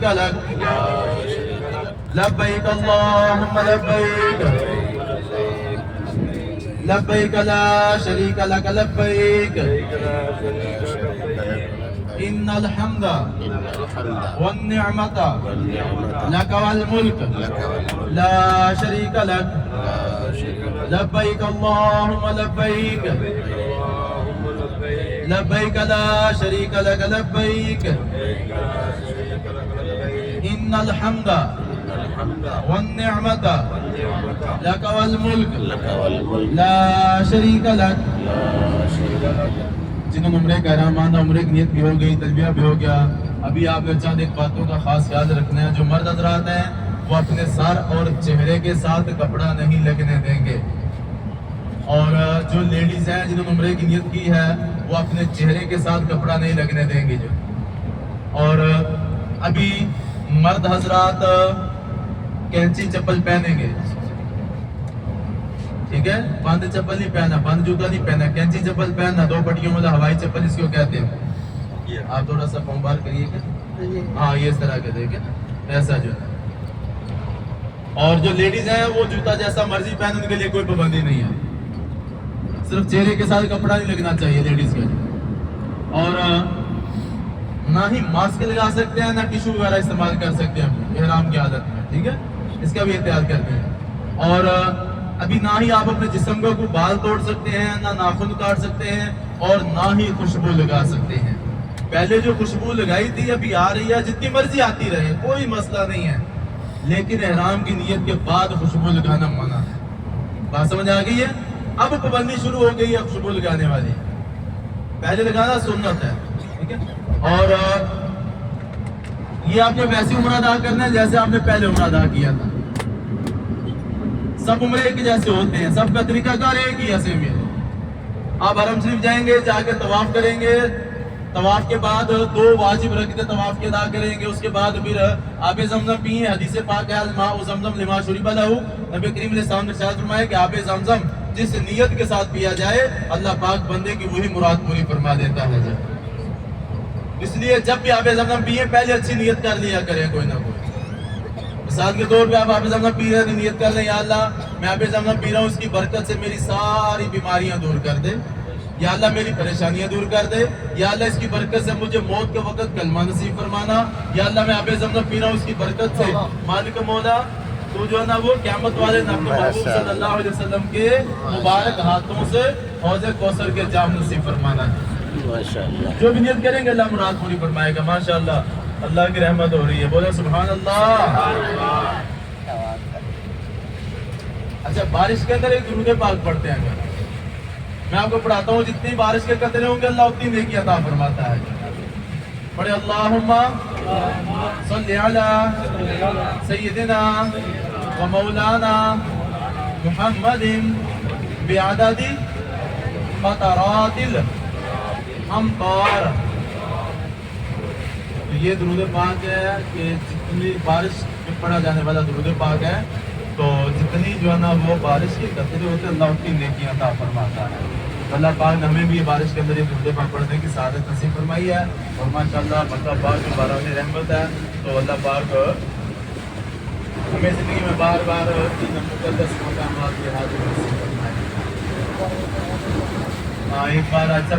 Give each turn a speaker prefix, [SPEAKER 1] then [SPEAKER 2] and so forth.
[SPEAKER 1] شريك لك لبيك اللهم لبيك لبيك لا شريك لك لبيك إن الحمد والنعمة لك والملك لا شريك لك لبيك اللهم لبيك لبيك لا شريك لك لبيك إن الحمد والنعمة لك والملك لا شريك لك. جنہوں نے عمرے کا احرام باندھا، عمرے کی نیت بھی ہو گئی، تلبیہ بھی ہو گیا. ابھی آپ نے چند ایک باتوں کا خاص خیال رکھنا ہے. جو مرد حضرات ہیں وہ اپنے سر اور چہرے کے ساتھ کپڑا نہیں لگنے دیں گے، اور جو لیڈیز ہیں جنہوں نے عمرے کی نیت کی ہے وہ اپنے چہرے کے ساتھ کپڑا نہیں لگنے دیں گے. اور ابھی مرد حضرات کینچی چپل پہنیں گے، ٹھیک ہے؟ بند چپل نہیں پہنا، بند جوتا نہیں پہنا، کینچی چپل پہننا، 2 پٹیوں والا ہوائی چپل اس کو کہتے ہیں. آپ تھوڑا سا پاؤں باہر کریے گا، ہاں یہ اس طرح کے دیکھیں ایسا جو ہے. اور جو لیڈیز ہیں وہ جوتا جیسا مرضی پہن، ان کے لیے کوئی پابندی نہیں ہے. صرف چہرے کے ساتھ کپڑا نہیں لگنا چاہیے لیڈیز کا. اور نہ ہی ماسک لگا سکتے ہیں، نہ ٹیشو وغیرہ استعمال کر سکتے ہیں احرام کی حالت میں، ٹھیک ہے؟ اس کا بھی احتیاط کرتے ہیں. اور ابھی نہ ہی آپ اپنے جسم کا کوئی بال توڑ سکتے ہیں، نہ ناخن کاٹ سکتے ہیں، اور نہ ہی خوشبو لگا سکتے ہیں. پہلے جو خوشبو لگائی تھی ابھی آ رہی ہے، جتنی مرضی آتی رہے، کوئی مسئلہ نہیں ہے، لیکن احرام کی نیت کے بعد خوشبو لگانا منع ہے. بات سمجھ آ گئی ہے؟ اب پابندی شروع ہو گئی ہے خوشبو لگانے والی. پہلے لگانا سنت ہے، ٹھیک ہے؟ اور یہ آپ نے ویسی عمرہ ادا کرنا ہے جیسے آپ نے پہلے عمرہ ادا کیا تھا. سب عمرے کے جیسے ہوتے ہیں، سب کا طریقہ کار ایک ہی ہے، سیم ہے. آپ حرم شریف جائیں گے، جا کے طواف کریں گے، طواف کے بعد 2 واجب رکعتیں طواف کے ادا کریں گے. اس کے بعد پھر آب زمزم پیئیں. حدیث پاک ہے الماء زمزم لما شرب لہ. نبی کریم علیہ السلام نے ارشاد فرمایا کہ آب زمزم جس نیت کے ساتھ پیا جائے اللہ پاک بندے کی وہی مراد پوری فرما دیتا ہے. اس لیے جب بھی آب زمزم پیئیں پہلے اچھی نیت کر لیا کریں کوئی نہ کوئی. مثال کے طور پہ آپ آب زمزم پی رہے ہیں، نیت کر لیں یا اللہ میں آب زمزم پی رہا ہوں، اس کی برکت سے میری ساری بیماریاں دور کر دے، یا اللہ میری پریشانیاں دور کر دے، یا اللہ اس کی برکت سے مجھے موت کے وقت کلمہ نصیب فرمانا، یا اللہ میں آب زمزم پی رہا ہوں، اس کی برکت سے مالک مولا تو جو ہے نا وہ قیامت والے اپنے محبوب صلی اللہ علیہ وسلم کے مبارک ہاتھوں سے حوض کوثر کے جام نصیب فرمانا ہے. جو بھی نیت کریں گے اللہ مراد پوری فرمائے گا. ماشاءاللہ اللہ کی رحمت ہو رہی ہے، بولے سبحان اللہ. اچھا بارش کے اندر ایک درود پاک پڑھتے ہیں. میں آپ کو پڑھاتا ہوں، جتنی بارش کے قطرے ہوں گے اللہ اتنی نیکی عطا فرماتا ہے. پڑھے اللہم صلی علی سیدنا و مولانا محمد بعدد قطرات الامطار. یہ درود پاک ہے کہ جتنی بارش میں پڑھا جانے والا درود پاک ہے، تو جتنی جو ہے نا وہ بارش کے قطرے ہوتے ہیں اللہ اتنی نیکی عطا فرماتا ہے. اللہ پاک نے ہمیں بھی بارش کے اندر یہ درود پاک پڑھنے کی سعادت نصیب فرمائی ہے. اور ماشاءاللہ اللہ پاک کی بارانی رحمت ہے، تو اللہ پاک ہمیں زندگی میں بار بار ان مقدس مقامات کے حاضر نصیب فرمائے. ایک بار اچھا